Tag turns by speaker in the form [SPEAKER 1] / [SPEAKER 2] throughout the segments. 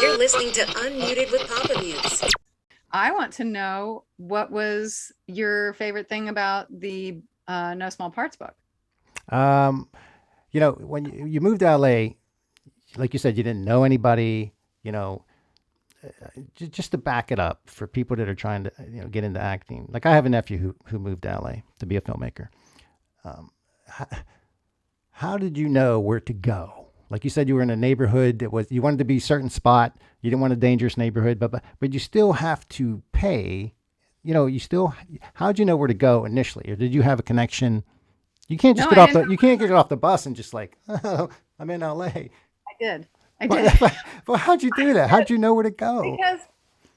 [SPEAKER 1] You're listening to Unmuted with Papamutes.
[SPEAKER 2] I want to know what was your favorite thing about the No Small Parts book?
[SPEAKER 3] Um, when you moved to LA, like you said, you didn't know anybody. You know, just to back it up for people that are trying to get into acting. Like I have a nephew who moved to LA to be a filmmaker. Um, how, how did you know where to go? Like you said, you were in a neighborhood that was you wanted to be a certain spot. You didn't want a dangerous neighborhood, but you still have to pay. You still. How'd you know where to go initially, or did you have a connection? You can't just
[SPEAKER 2] No,
[SPEAKER 3] get
[SPEAKER 2] I
[SPEAKER 3] off
[SPEAKER 2] didn't.
[SPEAKER 3] the you can't get off the bus and just like, oh, I'm in LA.
[SPEAKER 2] I did. I did.
[SPEAKER 3] Well, how'd you do that? How'd you know where to go?
[SPEAKER 2] Because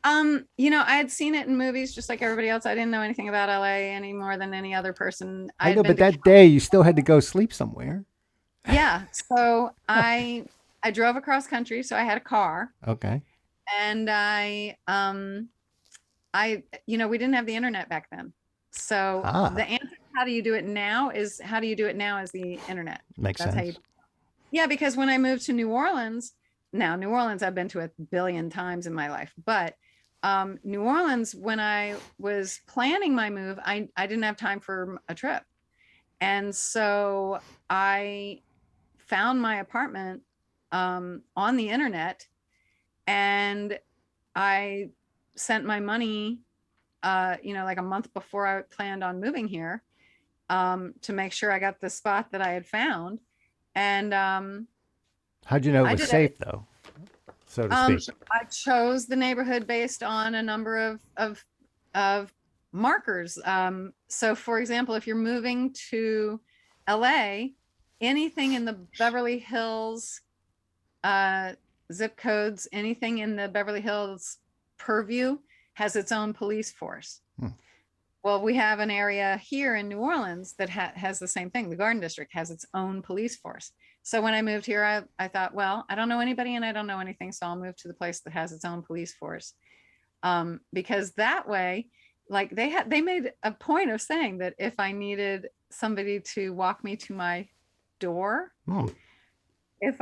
[SPEAKER 2] I had seen it in movies just like everybody else. I didn't know anything about LA any more than any other person. I
[SPEAKER 3] I
[SPEAKER 2] had
[SPEAKER 3] know,
[SPEAKER 2] been
[SPEAKER 3] but
[SPEAKER 2] to
[SPEAKER 3] that day you still had to go sleep somewhere.
[SPEAKER 2] Yeah. So I drove across country, so I had a car,
[SPEAKER 3] Okay.
[SPEAKER 2] and we didn't have the internet back then. So the
[SPEAKER 3] Ah,
[SPEAKER 2] answer to how do you do it now is how do you do it now is the internet.
[SPEAKER 3] makes
[SPEAKER 2] That's how you.
[SPEAKER 3] sense.
[SPEAKER 2] Yeah, because when I moved to New Orleans, now New Orleans I've been to a billion times in my life, but New Orleans, when I was planning my move, I didn't have time for a trip. And so I found my apartment on the internet, and I sent my money, like a month before I planned on moving here, to make sure I got the spot that I had found. And
[SPEAKER 3] How'd you know it
[SPEAKER 2] I
[SPEAKER 3] was
[SPEAKER 2] did it.
[SPEAKER 3] safe though, so to speak?
[SPEAKER 2] I chose the neighborhood based on a number of markers. So, for example, if you're moving to LA, anything in the Beverly Hills uh, zip codes, anything in the Beverly Hills purview has its own police force.
[SPEAKER 3] Hmm.
[SPEAKER 2] Well, we have an area here in New Orleans that has the same thing. The Garden District has its own police force. So when I moved here, I thought, well, I don't know anybody and I don't know anything, so I'll move to the place that has its own police force. Because that way, like they made a point of saying that if I needed somebody to walk me to my door,
[SPEAKER 3] Hmm.
[SPEAKER 2] if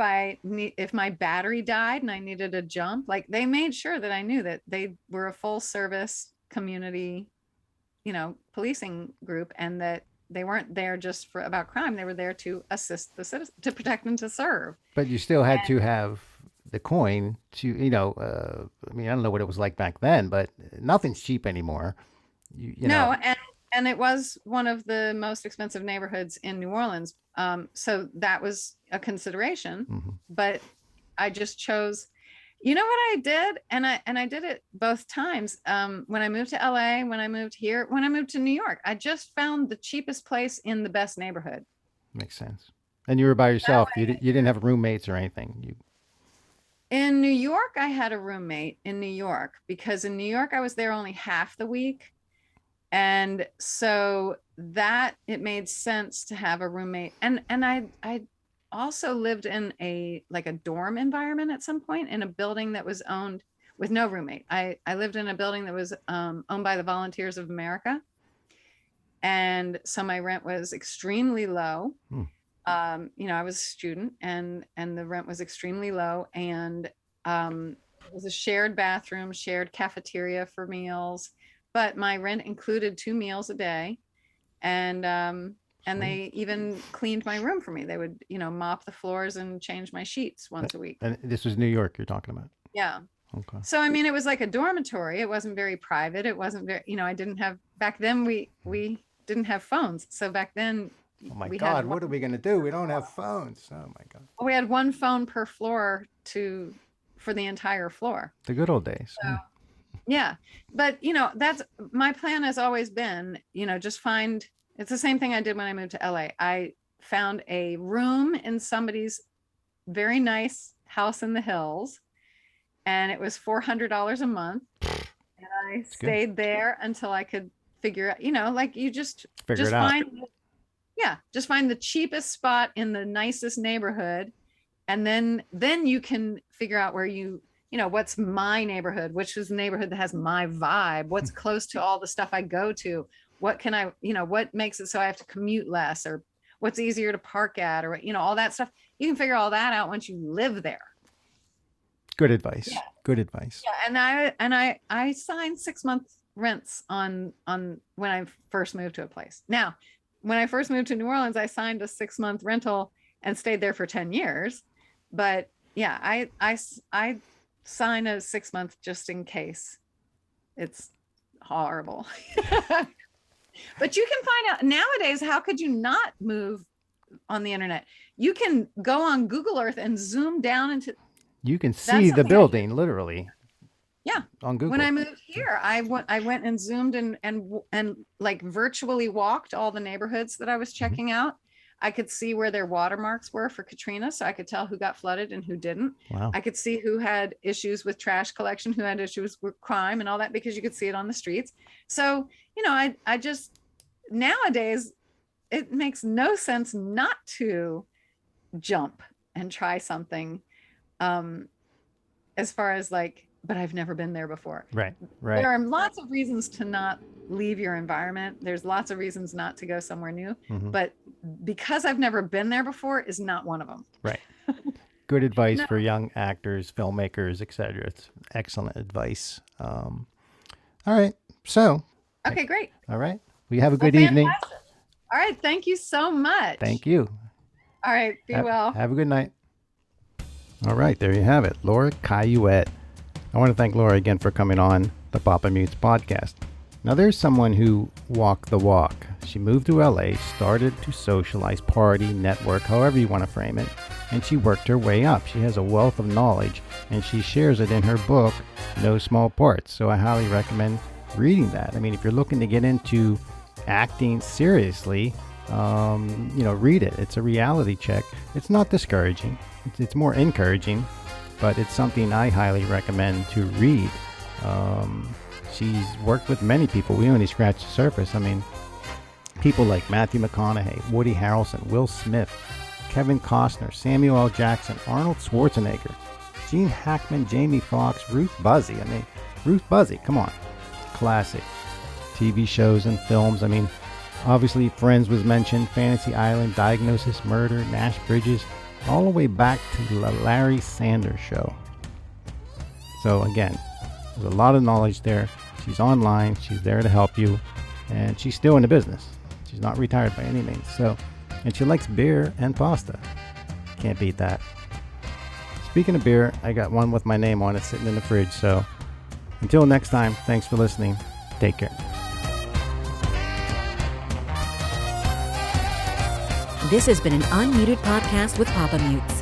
[SPEAKER 2] my battery died and I needed a jump, like they made sure that I knew that they were a full service community, policing group, and that they weren't there just for about crime. They were there to assist the citizen, to protect and to serve.
[SPEAKER 3] But you still had to have the coin to, I mean, I don't know what it was like back then, but nothing's cheap anymore. You know.
[SPEAKER 2] No, and it was one of the most expensive neighborhoods in New Orleans. So that was a consideration,
[SPEAKER 3] Mhm.
[SPEAKER 2] but I just chose. You know what I did, and I did it both times. When I moved to LA, when I moved here, when I moved to New York, I just found the cheapest place in the best neighborhood.
[SPEAKER 3] Makes sense. And you were by yourself. You didn't have roommates or anything. You.
[SPEAKER 2] In New York, I had a roommate in New York because in New York I was there only half the week. And so that it made sense to have a roommate. And I also lived in a dorm environment at some point in a building that was owned with no roommate. I lived in a building that was owned by the Volunteers of America. And so my rent was extremely low.
[SPEAKER 3] Hmm.
[SPEAKER 2] I was a student, and the rent was extremely low, and it was a shared bathroom, shared cafeteria for meals, but my rent included 2 meals a day, and
[SPEAKER 3] Sweet.
[SPEAKER 2] they even cleaned my room for me. They would, mop the floors and change my sheets once a week.
[SPEAKER 3] And this was New York you're talking about.
[SPEAKER 2] Yeah.
[SPEAKER 3] Okay.
[SPEAKER 2] So I mean, it was like a dormitory. It wasn't very private. It wasn't very, I didn't have back then. We didn't have phones, so back then
[SPEAKER 3] Oh my
[SPEAKER 2] we had
[SPEAKER 3] God, what are we gonna do? We don't have phones. Oh my God.
[SPEAKER 2] one phone per floor for the entire floor.
[SPEAKER 3] The good old days.
[SPEAKER 2] So yeah, but that's my plan has always been, just find. It's the same thing I did when I moved to LA. I found a room in somebody's very nice house in the hills, and it was $400 a month, and I
[SPEAKER 3] It's good.
[SPEAKER 2] stayed there until I could figure out, like you
[SPEAKER 3] Figure it
[SPEAKER 2] just
[SPEAKER 3] out.
[SPEAKER 2] find. Yeah, just find the cheapest spot in the nicest neighborhood, and then you can figure out where what's my neighborhood, which is the neighborhood that has my vibe, what's close to all the stuff I go to, what can I, what makes it so I have to commute less, or what's easier to park at, or all that stuff. You can figure all that out once you live there.
[SPEAKER 3] Good advice. Good advice.
[SPEAKER 2] Yeah, and I signed 6-month rents on when I first moved to a place. Now, when I first moved to New Orleans, I signed a 6-month rental and stayed there for 10 years. But yeah, I sign a 6-month just in case. It's horrible. But you can find out nowadays, how could you not move on the internet? You can go on Google Earth and zoom down into.
[SPEAKER 3] You can see the building literally.
[SPEAKER 2] Yeah.
[SPEAKER 3] On Google.
[SPEAKER 2] When I moved here, I went and zoomed and like virtually walked all the neighborhoods that I was checking out. I could see where their watermarks were for Katrina, so I could tell who got flooded and who didn't.
[SPEAKER 3] Wow.
[SPEAKER 2] I could see who had issues with trash collection, who had issues with crime and all that, because you could see it on the streets. So, I just, nowadays, it makes no sense not to jump and try something, as far as like, but I've never been there before.
[SPEAKER 3] Right.
[SPEAKER 2] There are lots of reasons to not leave your environment. There's lots of reasons not to go somewhere new, but because I've never been there before is not one of them.
[SPEAKER 3] Right. Good advice for young actors, filmmakers, etc. It's excellent advice. All right. So.
[SPEAKER 2] Okay, great.
[SPEAKER 3] All right. We have a good evening.
[SPEAKER 2] All right. Thank you so much.
[SPEAKER 3] Thank you.
[SPEAKER 2] All right. Be well.
[SPEAKER 3] Have a good night. All right. There you have it. Laura Cayouette. I want to thank Laura again for coming on the Papamutes podcast. Now, there's someone who walked the walk. She moved to LA, started to socialize, party, network, however you want to frame it, and she worked her way up. She has a wealth of knowledge, and she shares it in her book, No Small Parts. So I highly recommend reading that. I mean, if you're looking to get into acting seriously, read it. It's a reality check. It's not discouraging. It's more encouraging, but it's something I highly recommend to read. She's worked with many people. We only scratched the surface. I mean, people like Matthew McConaughey, Woody Harrelson, Will Smith, Kevin Costner, Samuel L. Jackson, Arnold Schwarzenegger, Gene Hackman, Jamie Foxx, Ruth Buzzy. I mean, Ruth Buzzy, come on. Classic. TV shows and films. I mean, obviously Friends was mentioned, Fantasy Island, Diagnosis, Murder, Nash Bridges, all the way back to the Larry Sanders Show. So again, there's a lot of knowledge there. She's online. She's there to help you. And she's still in the business. She's not retired by any means. So, and she likes beer and pasta. Can't beat that. Speaking of beer, I got one with my name on it sitting in the fridge. So until next time, thanks for listening. Take care.
[SPEAKER 1] This has been an Unmuted podcast with Papamutes.